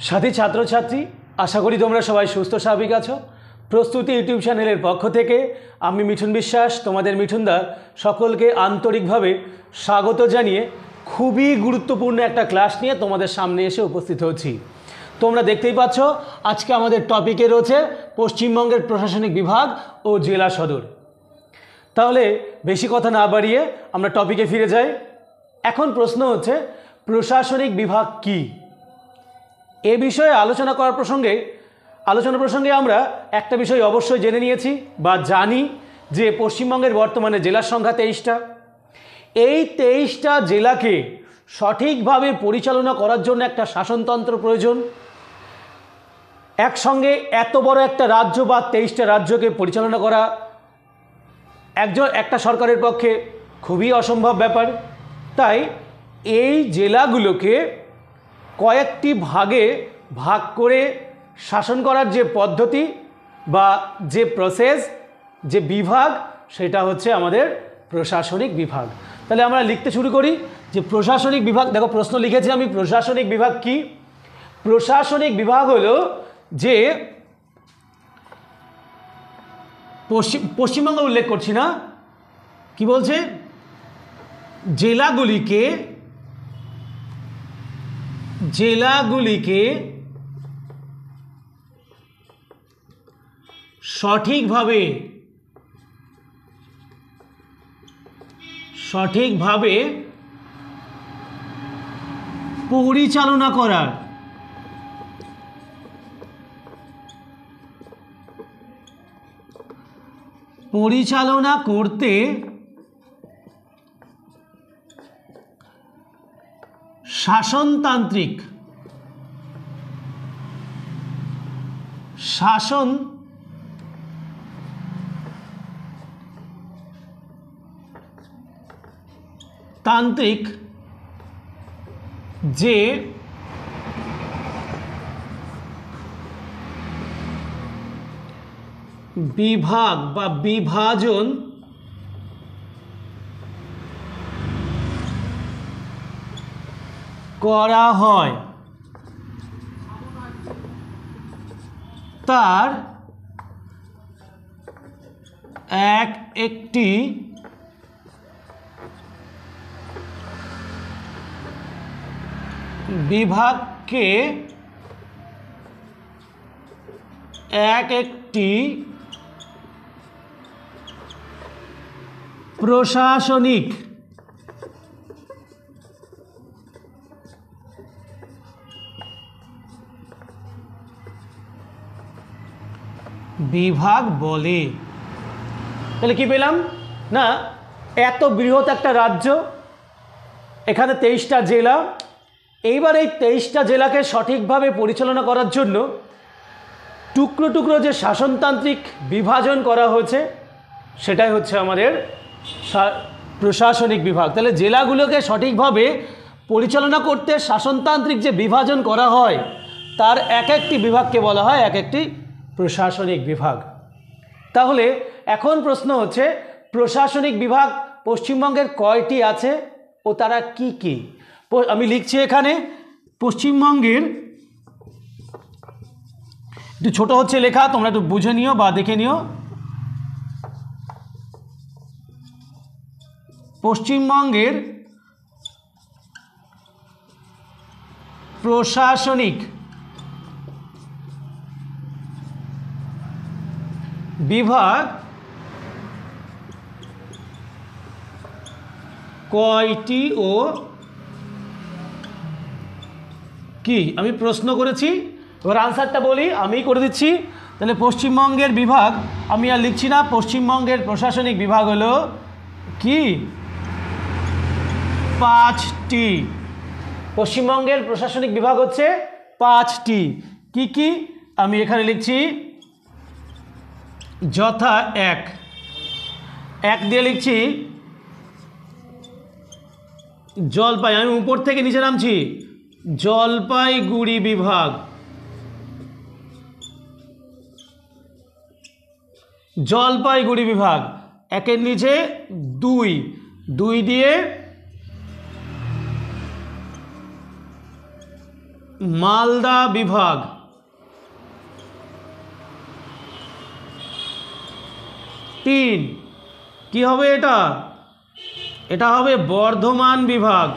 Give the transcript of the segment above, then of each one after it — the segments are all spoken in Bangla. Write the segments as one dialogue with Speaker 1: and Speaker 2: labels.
Speaker 1: সাথী ছাত্রছাত্রী, আশা করি তোমরা সবাই সুস্থ স্বাভাবিক আছো। প্রস্তুতি ইউটিউব চ্যানেলের পক্ষ থেকে আমি মিঠুন বিশ্বাস, তোমাদের মিঠুনদা, সকলকে আন্তরিকভাবে স্বাগত জানিয়ে খুবই গুরুত্বপূর্ণ একটা ক্লাস নিয়ে তোমাদের সামনে এসে উপস্থিত হচ্ছি। তোমরা দেখতেই পাচ্ছ আজকে আমাদের টপিকে রয়েছে পশ্চিমবঙ্গের প্রশাসনিক বিভাগ ও জেলা সদর। তাহলে বেশি কথা না বাড়িয়ে আমরা টপিকে ফিরে যাই। এখন প্রশ্ন হচ্ছে, প্রশাসনিক বিভাগ কী? এ বিষয়ে আলোচনা প্রসঙ্গে আমরা একটা বিষয় অবশ্যই জেনে নিয়েছি বা জানি যে পশ্চিমবঙ্গের বর্তমানে জেলার সংখ্যা 23টা। এই 23টা জেলাকে সঠিকভাবে পরিচালনা করার জন্য একটা শাসনতন্ত্র প্রয়োজন। একসঙ্গে এত বড় একটা রাজ্য বা 23টা রাজ্যকে পরিচালনা করা একটা সরকারের পক্ষে খুবই অসম্ভব ব্যাপার। তাই এই জেলাগুলোকে কয়েকটি ভাগে ভাগ করে শাসন করার যে পদ্ধতি বা যে প্রসেস, যে বিভাগ, সেটা হচ্ছে আমাদের প্রশাসনিক বিভাগ। তাহলে আমরা লিখতে শুরু করি যে প্রশাসনিক বিভাগ। দেখো প্রশ্ন লিখেছি আমি, প্রশাসনিক বিভাগ কি? প্রশাসনিক বিভাগ হলো যে পশ্চিমবঙ্গ উল্লেখ করছি না, কি বলছে, জেলাগুলিকে সঠিকভাবে পরিচালনা করতে শাসনতান্ত্রিক যে বিভাগ বা বিভাজন করা হয় তার একটি বিভাগকে একটি প্রশাসনিক বিভাগ বলে। তাহলে কি পেলাম না, এত বৃহৎ একটা রাজ্য, এখানে 23টা জেলা। এইবার এই 23টা জেলাকে সঠিকভাবে পরিচালনা করার জন্য টুকরো টুকরো যে শাসনতান্ত্রিক বিভাজন করা হয়েছে, সেটাই হচ্ছে আমাদের প্রশাসনিক বিভাগ। তাহলে জেলাগুলোকে সঠিকভাবে পরিচালনা করতে শাসনতান্ত্রিক যে বিভাজন করা হয়, তার একটি বিভাগকে বলা হয় একটি প্রশাসনিক বিভাগ। তাহলে এখন প্রশ্ন হচ্ছে, প্রশাসনিক বিভাগ পশ্চিমবঙ্গের কয়টি আছে ও তারা কি কি? আমি লিখছি এখানে, পশ্চিমবঙ্গের, একটু ছোট হচ্ছে লেখা, তোমরা একটু বুঝে নিও বা দেখে নিও। পশ্চিমবঙ্গের প্রশাসনিক বিভাগ কয়টি ও কি? আমি প্রশ্ন করেছি, এবার আনসারটা বলি, আমি করে দিচ্ছি। তাহলে পশ্চিমবঙ্গের বিভাগ আমি আর লিখছি না, পশ্চিমবঙ্গের প্রশাসনিক বিভাগ হলো কি? 5টি। পশ্চিমবঙ্গের প্রশাসনিক বিভাগ হচ্ছে 5টি। কি কি? আমি এখানে লিখছি যথা এক দিয়ে লিখছি আমি উপর থেকে নিচে নামছি, জলপাইগুড়ি বিভাগ। জলপাইগুড়ি বিভাগ একের নিচে 2 দিয়ে মালদা বিভাগ। 3 কি হবে এটা? এটা হবে বর্ধমান বিভাগ।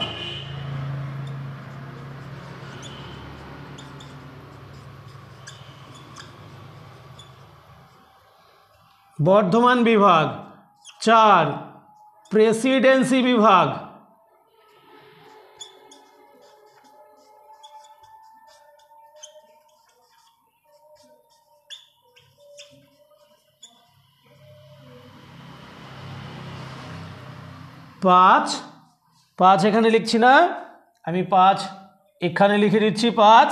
Speaker 1: বর্ধমান বিভাগ। 4 প্রেসিডেন্সি বিভাগ। পাঁচ এখানে লিখছি না আমি, 5 এখানে লিখে দিচ্ছি। 5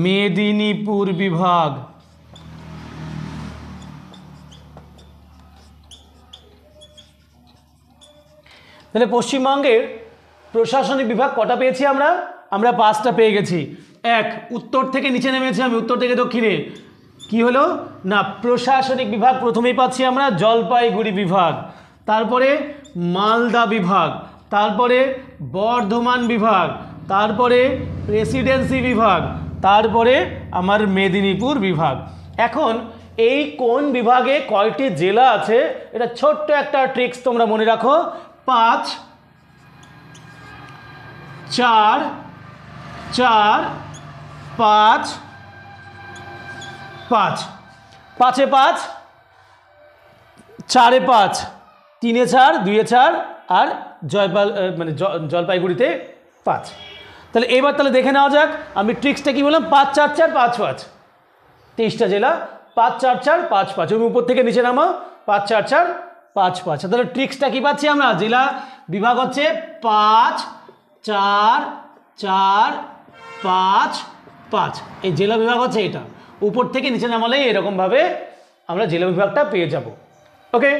Speaker 1: মেদিনীপুর বিভাগ। তাহলে পশ্চিমবঙ্গের প্রশাসনিক বিভাগ কটা পেয়েছি আমরা? 5টা পেয়ে গেছি। উত্তর থেকে নিচে নেমেছি আমি, উত্তর থেকে দক্ষিণে। কি হলো না, প্রশাসনিক বিভাগ প্রথমেই পাচ্ছি আমরা জলপাইগুড়ি বিভাগ, তারপরে মালদা বিভাগ, তারপরে বর্ধমান বিভাগ, তারপরে প্রেসিডেন্সি বিভাগ, তারপরে আমার মেদিনীপুর বিভাগ। এখন এই কোন বিভাগে কয়টি জেলা আছে এটা ছোট্ট একটা ট্রিক্স তোমরা মনে রাখো। 5 4 4 5 5 5 5 4 5 3 4 2 4 আর জলপাইগুড়িতে 5। তাহলে এবার দেখে নেওয়া যাক আমি ট্রিক্সটা কি বললাম। 5 4 4 5 5 23টা জেলা। 5 4 4 5 5 ওই উপর থেকে নিচে নামো। 5 4 4 5 5। তাহলে ট্রিক্সটা কি পাচ্ছি আমরা? জেলা বিভাগ হচ্ছে 5 4 4 5 5। এই জেলা বিভাগ হচ্ছে এটা, উপর থেকে নিচে নামালেই এরকমভাবে আমরা জেলা বিভাগটা পেয়ে যাব। ওকে,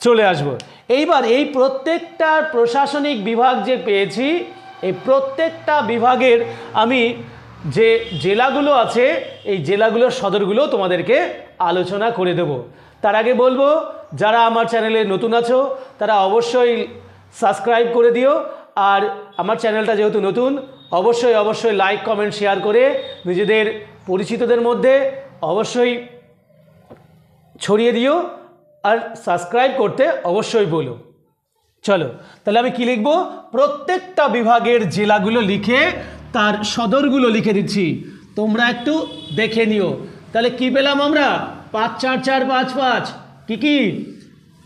Speaker 1: চলে আসবো এইবার এই প্রত্যেকটা প্রশাসনিক বিভাগ যে পেয়েছি, এই প্রত্যেকটা বিভাগের আমি যে জেলাগুলো আছে এই জেলাগুলোর সদরগুলো তোমাদেরকে আলোচনা করে দেব। তার আগে বলবো, যারা আমার চ্যানেলে নতুন আছো তারা অবশ্যই সাবস্ক্রাইব করে দিও, আর আমার চ্যানেলটা যেহেতু নতুন অবশ্যই লাইক কমেন্ট শেয়ার করে নিজেদের পরিচিতদের মধ্যে অবশ্যই ছড়িয়ে দিও, আর সাবস্ক্রাইব করতে অবশ্যই বলো। চলো তাহলে আমি কি লিখব? প্রত্যেকটা বিভাগের জেলাগুলো লিখে তার সদরগুলো লিখে দিচ্ছি, তোমরা একটু দেখে নিও। তাহলে কি পেলাম আমরা? 5 4 4 5 5। কি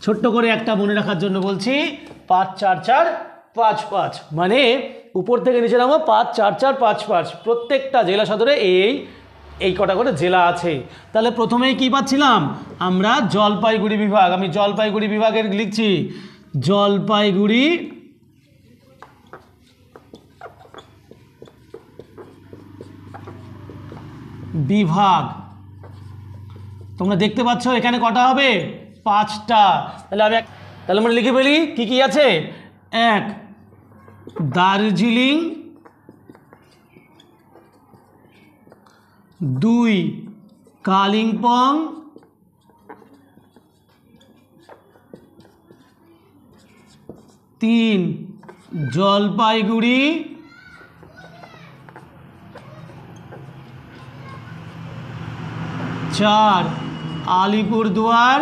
Speaker 1: ছোট্ট করে একটা মনে রাখার জন্য বলছি, 5 4 4 5 5 মানে উপর থেকে নিচে নামো 5 4 4 5 5। প্রত্যেকটা জেলা সদরে এই কটা করে জেলা আছে। তাহলে প্রথমেই কি পাচ্ছিলাম আমরা? জলপাইগুড়ি বিভাগ। আমি জলপাইগুড়ি বিভাগের লিখছি জলপাইগুড়ি বিভাগ। তোমরা দেখতে পাচ্ছ এখানে কটা হবে? 5টা। তাহলে আমরা লিখে ফেলি কি আছে। 1 দার্জিলিং, 2 কালিম্পং, 3 জলপাইগুড়ি, 4 আলিপুরদুয়ার,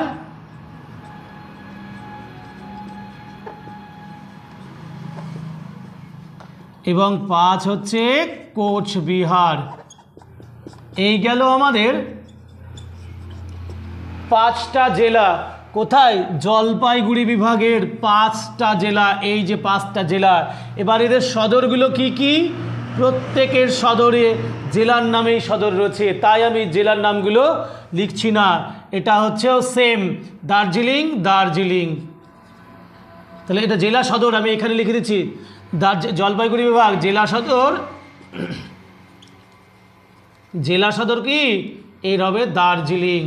Speaker 1: 5 হচ্ছে কোচবিহার। এই গেল আমাদের 5টা জেলা। কোথায়? জলপাইগুড়ি বিভাগের 5টা জেলা। এই যে 5টা জেলা, এবার এদের সদরগুলো কি? প্রত্যেকের সদরে জেলার নামেই সদর রয়েছে, তাই আমি জেলার নামগুলো লিখছি না। এটা হচ্ছে সেম দার্জিলিং। তাহলে এটা জেলা সদর আমি এখানে লিখে দিচ্ছি। জলপাইগুড়ি বিভাগ জেলা সদর কি? এর হবে দার্জিলিং।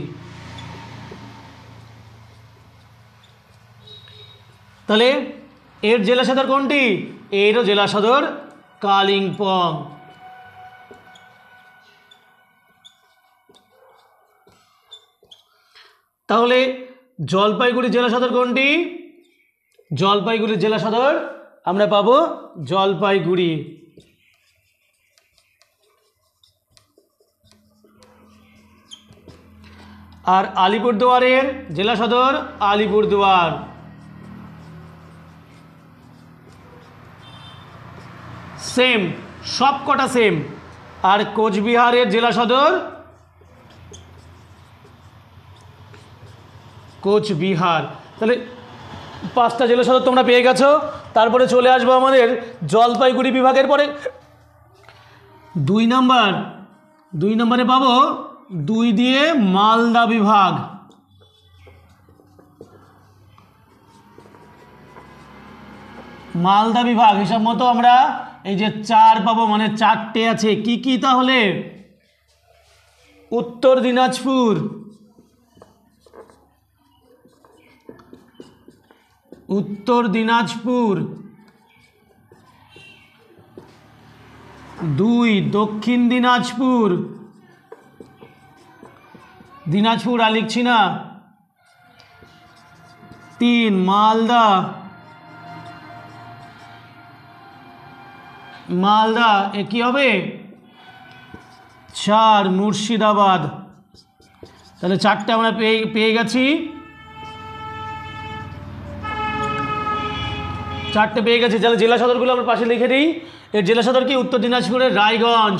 Speaker 1: তাহলে এর জেলা সদর কোনটি? এরও জেলা সদর কালিম্পং। তাহলে জলপাইগুড়ি জেলা সদর কোনটি? জলপাইগুড়ি জেলা সদর আমরা পাবো জলপাইগুড়ি। আর আলিপুরদুয়ারের জেলা সদর আলিপুরদুয়ার। সেম, সব কটা সেম। আর কোচবিহারের জেলা সদর কোচবিহার। তাহলে 5টা জেলা সদর তোমরা পেয়ে গেছো। তারপরে চলে আসবো আমাদের জলপাইগুড়ি বিভাগের পরে 2 নম্বরে পাবো 2 দিয়ে মালদা বিভাগ। মালদা বিভাগ হিসাব মতো আমরা এই যে 4 পাবো, মানে 4টে আছে। কি কি তাহলে? উত্তর দিনাজপুর, উত্তর দিনাজপুর। 2 দক্ষিণ দিনাজপুর, দিনাজপুর আর লিখছি না। 3 মালদা, মালদা এ কি হবে? 4 মুর্শিদাবাদ। তাহলে 4টে আমরা পেয়ে গেছি। 4টে পেয়ে গেছি। তাহলে জেলা সদরগুলো আমরা পাশে লিখে দিই। এর জেলা সদর কি? উত্তর দিনাজপুরের রায়গঞ্জ,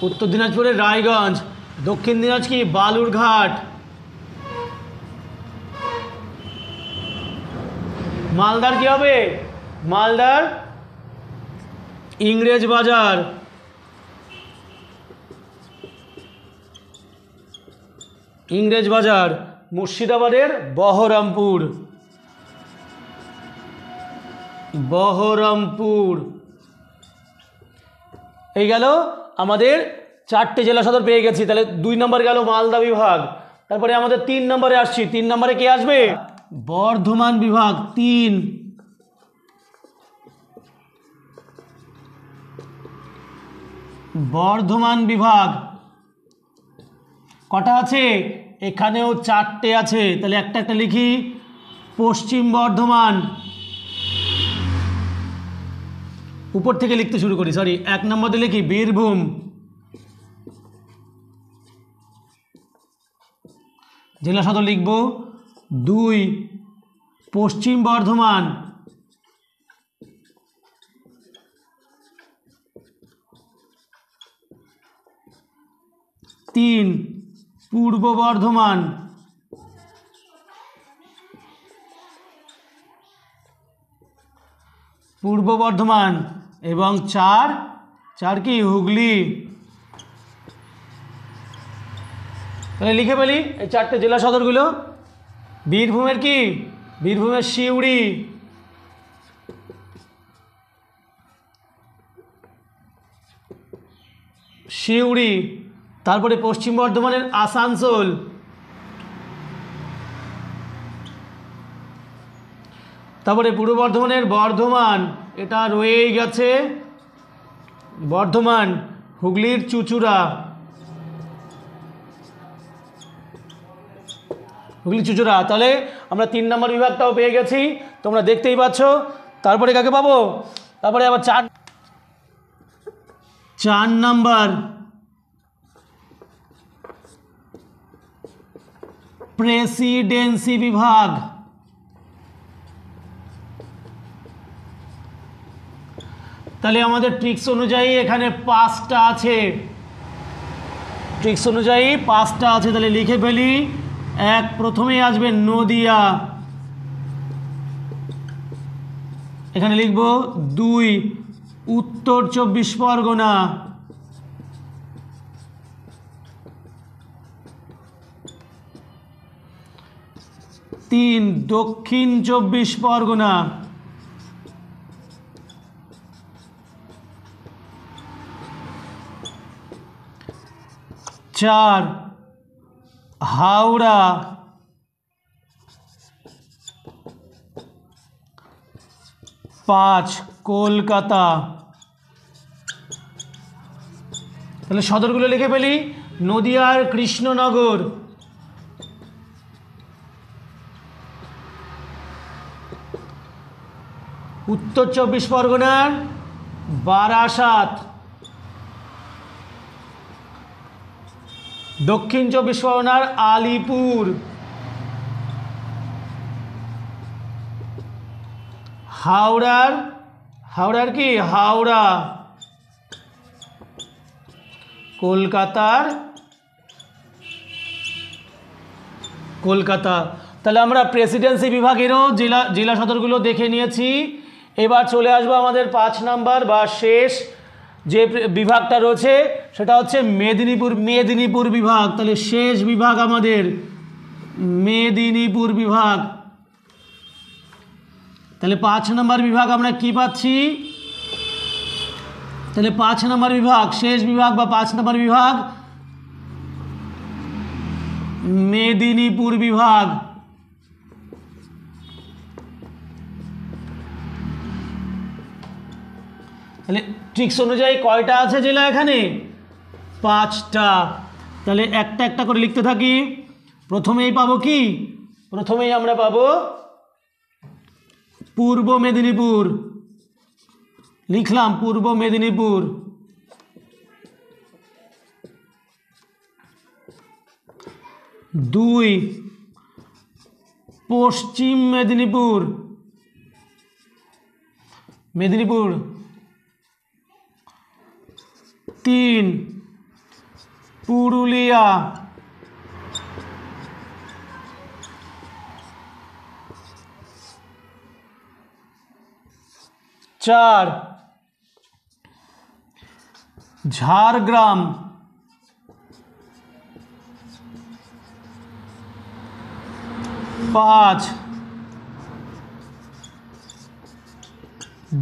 Speaker 1: উত্তর দিনাজপুরের রায়গঞ্জ। দক্ষিণ দিনাজ কি? বালুরঘাট। মালদার কি হবে? মালদার ইংরেজ বাজার। ইংরেজ বাজার। মুর্শিদাবাদের বহরমপুর, বহরমপুর। এই গেল আমাদের 4টে জেলা সদর পেয়ে গেছি। তাহলে 2 নম্বর গেল মালদা বিভাগ। তারপরে আমাদের 3 নম্বরে আসছি। 3 নম্বরে কে আসবে? বর্ধমান বিভাগ। 3 বর্ধমান বিভাগ। কটা আছে? এখানেও 4টে আছে। তাহলে একটা একটা লিখি। পশ্চিম বর্ধমান, উপর থেকে লিখতে শুরু করি, সরি। 1 নম্বরে লিখি বীরভূম, জেলা সদর লিখব। 2 পশ্চিম বর্ধমান, 3 পূর্ব বর্ধমান, পূর্ব বর্ধমান এবং 4 কি? হুগলি। তাহলে লিখে ফেলি এই 4টে জেলা সদরগুলো। বীরভূমের কি? বীরভূমের সিউড়ি, সিউড়ি। তারপরে পশ্চিম বর্ধমানের আসানসোল, তারপরে পূর্ব বর্ধমানের বর্ধমান, এটা রয়েই গেছে বর্ধমান। হুগলির চুঁচুড়া, হুগলি চুঁচুড়া। তাহলে আমরা 3 নম্বর বিভাগটাও পেয়ে গেছি, তোমরা দেখতেই পাচ্ছ। তারপরে কাকে পাবো? তারপরে আবার 4 নম্বর প্রেসিডেন্সি বিভাগ। তাহলে আমাদের ট্রিক্স অনুযায়ী এখানে 5টা আছে, ট্রিক্স অনুযায়ী 5টা আছে। তাহলে লিখে ফেলি। 1 প্রথমেই আসবে নদিয়া, এখানে লিখব। 2 উত্তর 24 পরগনা, 3 দক্ষিণ 24 পরগনা, 4 হাওড়া, 5 কলকাতা। তাহলে সদরগুলো লিখে ফেলি। নদিয়ার কৃষ্ণনগর, উত্তর চব্বিশ পরগনার বারাসাত, দক্ষিণ চব্বিশ পরগনার আলিপুর, হাওড়ার কি হাওড়া, কলকাতা। তাহলে আমরা প্রেসিডেন্সি বিভাগেরও জেলা সদরগুলো দেখে নিয়েছি। এবার চলে আসবো আমাদের 5 নাম্বার বা শেষ যে বিভাগটা রয়েছে সেটা হচ্ছে মেদিনীপুর বিভাগ। তাহলে শেষ বিভাগ আমাদের মেদিনীপুর বিভাগ। তাহলে 5 নম্বর বিভাগ আমরা কি পাচ্ছি? তাহলে 5 নম্বর বিভাগ, শেষ বিভাগ বা 5 নম্বর বিভাগ মেদিনীপুর বিভাগ। তাহলে ট্রিক্স অনুযায়ী কয়টা আছে জেলা এখানে? 5টা। তাহলে একটা একটা করে লিখতে থাকি। প্রথমেই পাবো কি? প্রথমেই আমরা পাবো পূর্ব মেদিনীপুর। লিখলাম পূর্ব মেদিনীপুর। 2 পশ্চিম মেদিনীপুর। 3 পুরুলিয়া। 4 ঝাড়গ্রাম। 5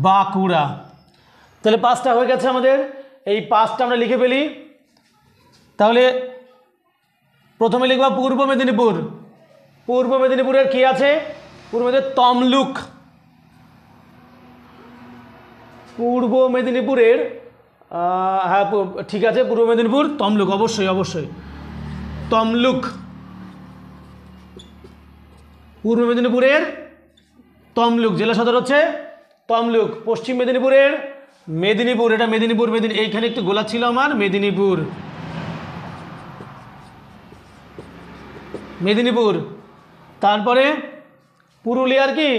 Speaker 1: বাঁকুড়া। তাহলে 5টা হয়ে গেছে আমাদের। এই 5টা আমরা লিখে ফেলি। তাহলে প্রথমে লিখবা পূর্ব মেদিনীপুর। পূর্ব মেদিনীপুরের কি আছে? পূর্ব মেদিনীপুর তমলুক। পূর্ব মেদিনীপুরের হ্যাঁ ঠিক আছে, পূর্ব মেদিনীপুর তমলুক, অবশ্যই তমলুক। পূর্ব মেদিনীপুরের তমলুক, জেলা সদর হচ্ছে তমলুক। পশ্চিম মেদিনীপুরের মেদিনীপুর, এটা মেদিনীপুর এইখানে একটু গোলা ছিল আমার, মেদিনীপুর। তারপরে পুরুলিয়ার কি?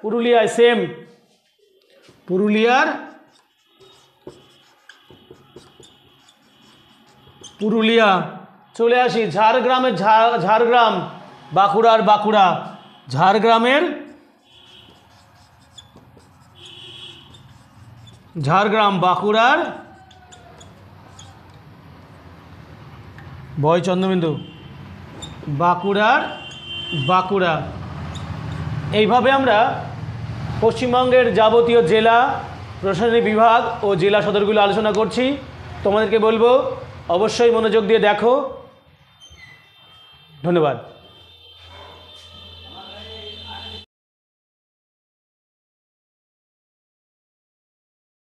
Speaker 1: পুরুলিয়ায় সেম পুরুলিয়া। চলে আসি ঝাড়গ্রামের ঝাড়গ্রাম, বাঁকুড়া। ঝাড়গ্রাম বাঁকুড়ার বয় চন্দ্রবিন্দু, বাঁকুড়া। এইভাবে আমরা পশ্চিমবঙ্গের যাবতীয় জেলা, প্রশাসনিক বিভাগ ও জেলা সদরগুলো আলোচনা করছি। তোমাদেরকে বলবো অবশ্যই মনোযোগ দিয়ে দেখো। ধন্যবাদ।